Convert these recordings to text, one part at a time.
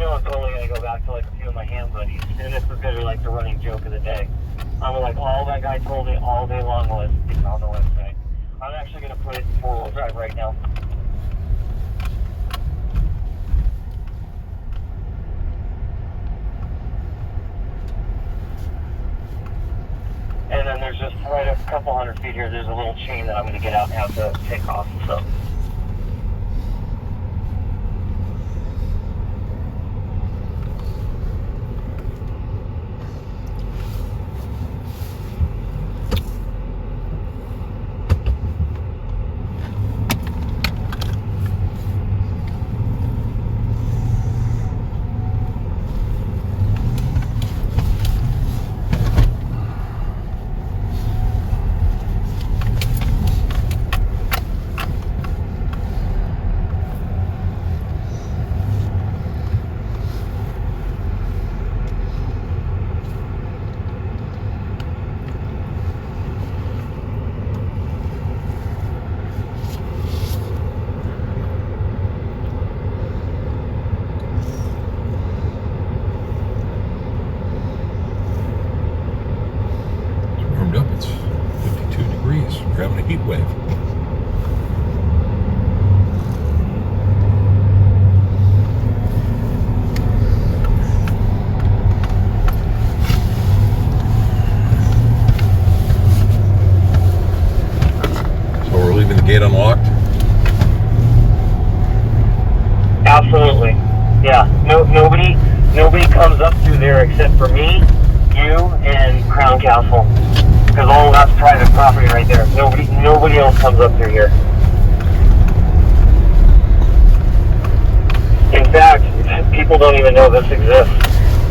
know I'm totally going to go back to like a few of my ham buddies, and this is going to be like the running joke of the day. I'm like, all that guy told me all day long was, it's on the website. I'm actually going to put it in four-wheel drive right now. And then there's just right a couple hundred feet here, there's a little chain that I'm going to get out and have to take off, so. Heat wave. So we're leaving the gate unlocked? Absolutely. Yeah. Nobody comes up through there except for me, you, and Crown Castle. Because all of that's private property right there. Nobody else comes up through here. In fact, people don't even know this exists.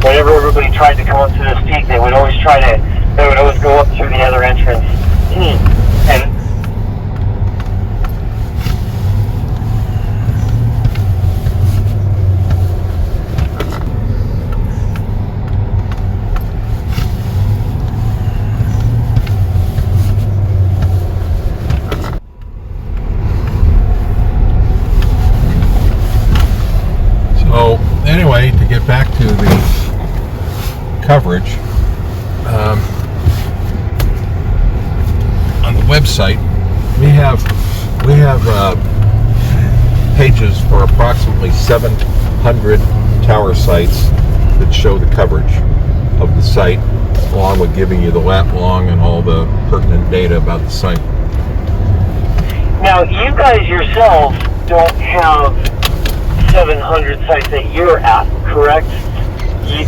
Whenever everybody tried to come up to this peak, they would always go up through the other entrance. And anyway, to get back to the coverage, on the website we have pages for approximately 700 tower sites that show the coverage of the site, along with giving you the lat long and all the pertinent data about the site. Now, you guys yourselves don't have 700 sites that you're at, correct?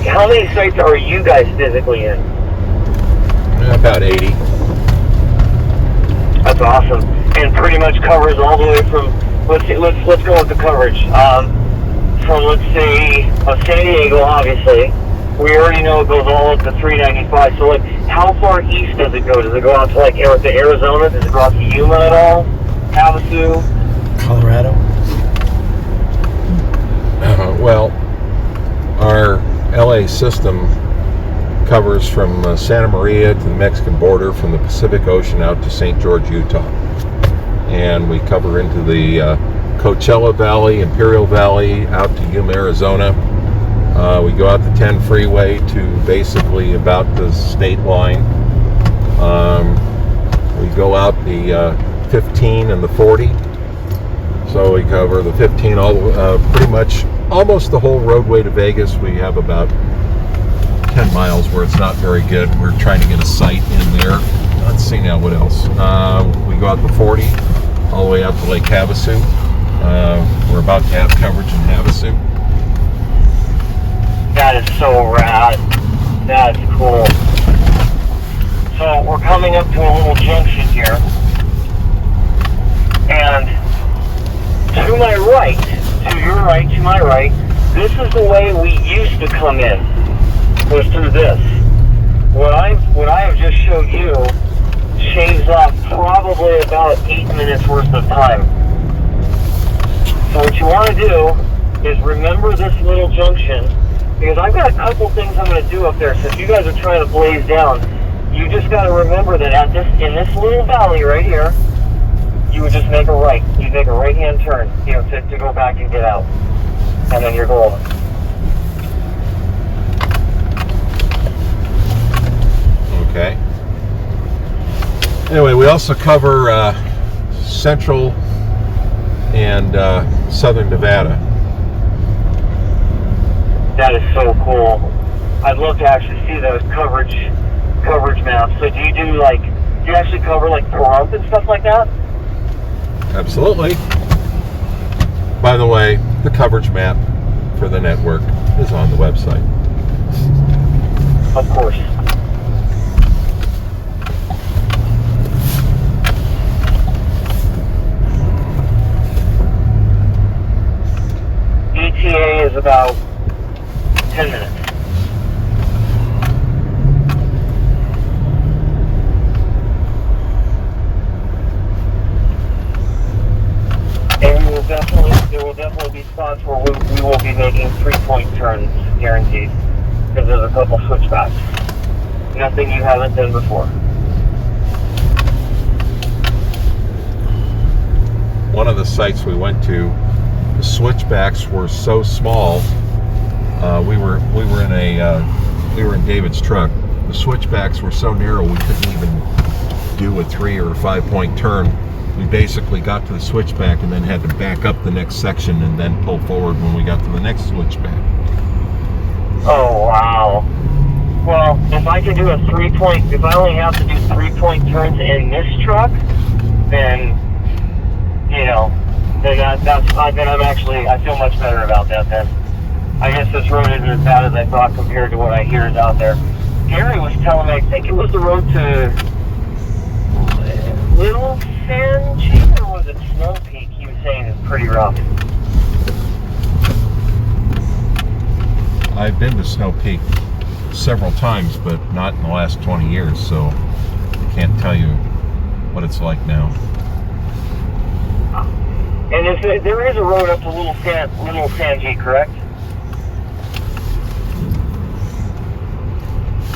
How many sites are you guys physically in? About 80. That's awesome, and pretty much covers all the way from. Let's go with the coverage. From let's say San Diego, obviously. We already know it goes all up to 395. So, like, how far east does it go? Does it go out to like Arizona? Does it go out to Yuma at all? Havasu? Colorado? Well, our LA system covers from Santa Maria to the Mexican border, from the Pacific Ocean out to St. George, Utah. And we cover into the Coachella Valley, Imperial Valley, out to Yuma, Arizona. We go out the 10 freeway to basically about the state line. We go out the 15 and the 40. So we cover the 15 pretty much almost the whole roadway to Vegas. We have about 10 miles where it's not very good. We're trying to get a site in there. Let's see now what else. We go out the 40 all the way out to Lake Havasu. We're about to have coverage in Havasu. That is so rad. That's cool. So we're coming up to a little junction here. And to my right, to your right, to my right, this is the way we used to come in, was through this. What I have just showed you shaves off probably about 8 minutes worth of time. So what you want to do is remember this little junction, because I've got a couple things I'm going to do up there. So if you guys are trying to blaze down, you just got to remember that in this little valley right here, you would just make a right. You make a right-hand turn, to go back and get out, and then you're golden. Okay. Anyway, we also cover central and southern Nevada. That is so cool. I'd love to actually see those coverage maps. So do you actually cover like Pahrump and stuff like that? Absolutely. By the way, the coverage map for the network is on the website. Of course. ETA is about 10 minutes. And there will definitely be spots where we will be making 3-point turns, guaranteed. Because there's a couple switchbacks. Nothing you haven't done before. One of the sites we went to, the switchbacks were so small. We were in David's truck. The switchbacks were so narrow we couldn't even do a 3 or 5-point turn. We basically got to the switchback and then had to back up the next section and then pull forward when we got to the next switchback. Oh wow. Well, if I can do if I only have to do 3-point turns in this truck, then then I feel much better about that then. I guess this road isn't as bad as I thought compared to what I hear is out there. Gary was telling me, I think it was the road to Little San Joaquin, or was it Snow Peak? He was saying it's pretty rough. I've been to Snow Peak several times, but not in the last 20 years, so I can't tell you what it's like now. And there is a road up to Little San Joaquin, correct?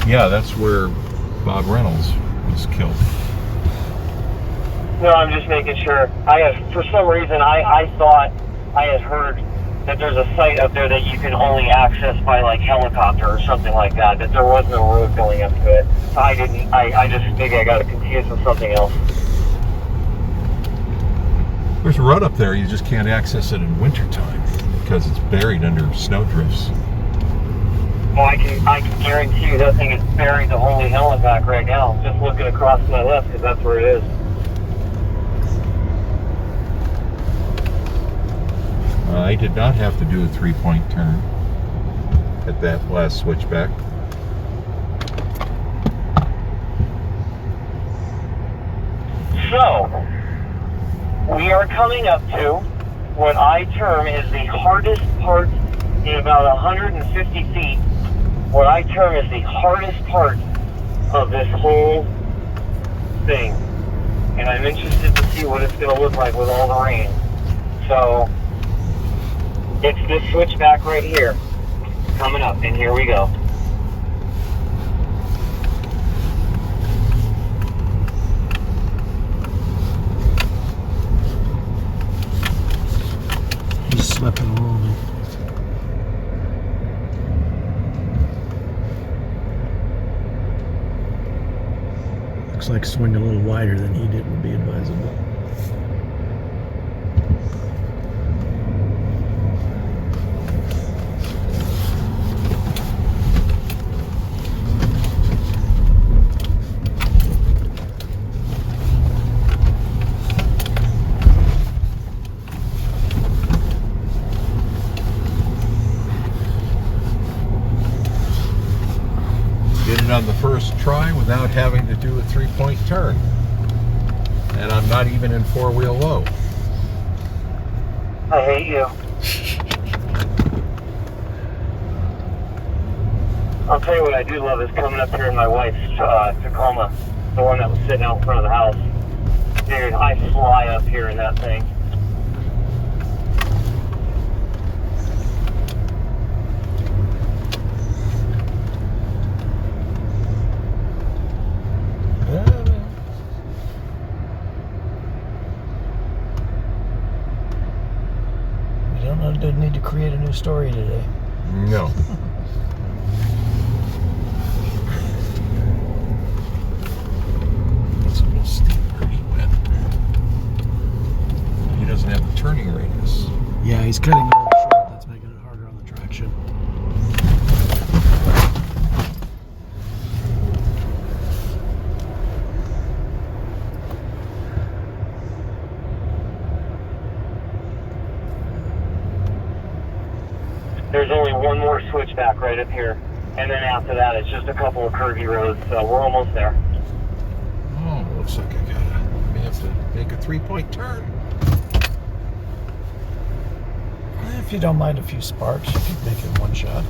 Yeah, that's where Bob Reynolds was killed. No, I'm just making sure. For some reason, I thought I had heard that there's a site up there that you can only access by like helicopter or something like that. That there was no road going up to it. So I just maybe I got it confused with something else. There's a road up there, you just can't access it in wintertime because it's buried under snowdrifts. Well, I can guarantee you that thing is buried the holy hell and back right now. Just looking across to my left because that's where it is. I did not have to do a 3-point turn at that last switchback. So, we are coming up to what I term is the hardest part in about 150 feet. What I term is the hardest part of this whole thing. And I'm interested to see what it's going to look like with all the rain. So, it's this switchback right here coming up, and here we go. He's slipping along. Looks like swing a little wider than he did would be advisable. On the first try without having to do a 3-point turn, and I'm not even in 4-wheel low. I hate you. I'll tell you what I do love is coming up here in my wife's Tacoma, the one that was sitting out in front of the house. Dude, I fly up here in that thing. Didn't need to create a new story today. No. steep, pretty wet. He doesn't have the turning radius. Yeah, he's cutting a little short. That's making it harder on the traction. There's only one more switchback right up here. And then after that, it's just a couple of curvy roads, so we're almost there. Oh, looks like may have to make a 3-point turn. If you don't mind a few sparks, you can make it in one shot.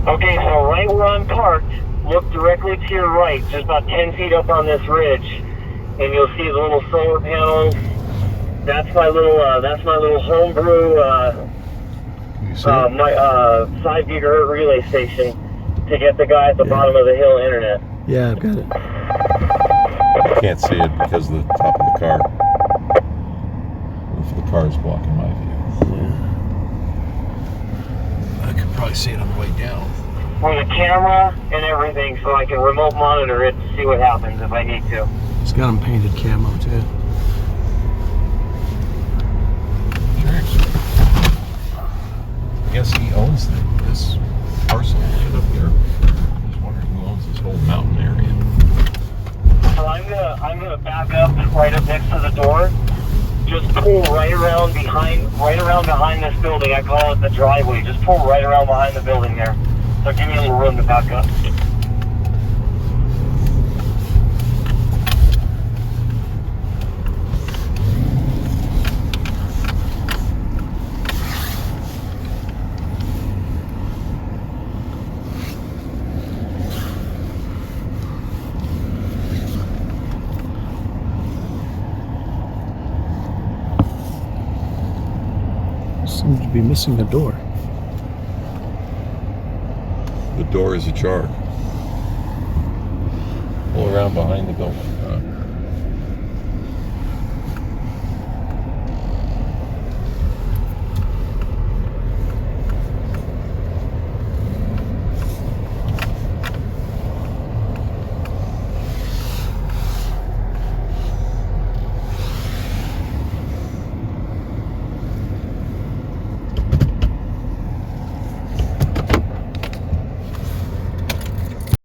Okay, so right where I'm parked, look directly to your right, just about 10 feet up on this ridge, and you'll see the little solar panels. That's my little homebrew, my 5 gigahertz relay station to get the guy at the bottom of the hill internet. Yeah, I've got it. I can't see it because of the top of the car. If the car is blocking my view. Yeah. I could probably see it on the way down. With a camera and everything, so I can remote monitor it to see what happens if I need to. It's got them painted camo too. I guess he owns this parcel right up there. I was wondering who owns this whole mountain area. So I'm gonna back up right up next to the door. Just pull right around behind this building. I call it the driveway. Just pull right around behind the building there. So give me a little room to back up. Seems to be missing the door. The door is ajar. Pull around behind the building.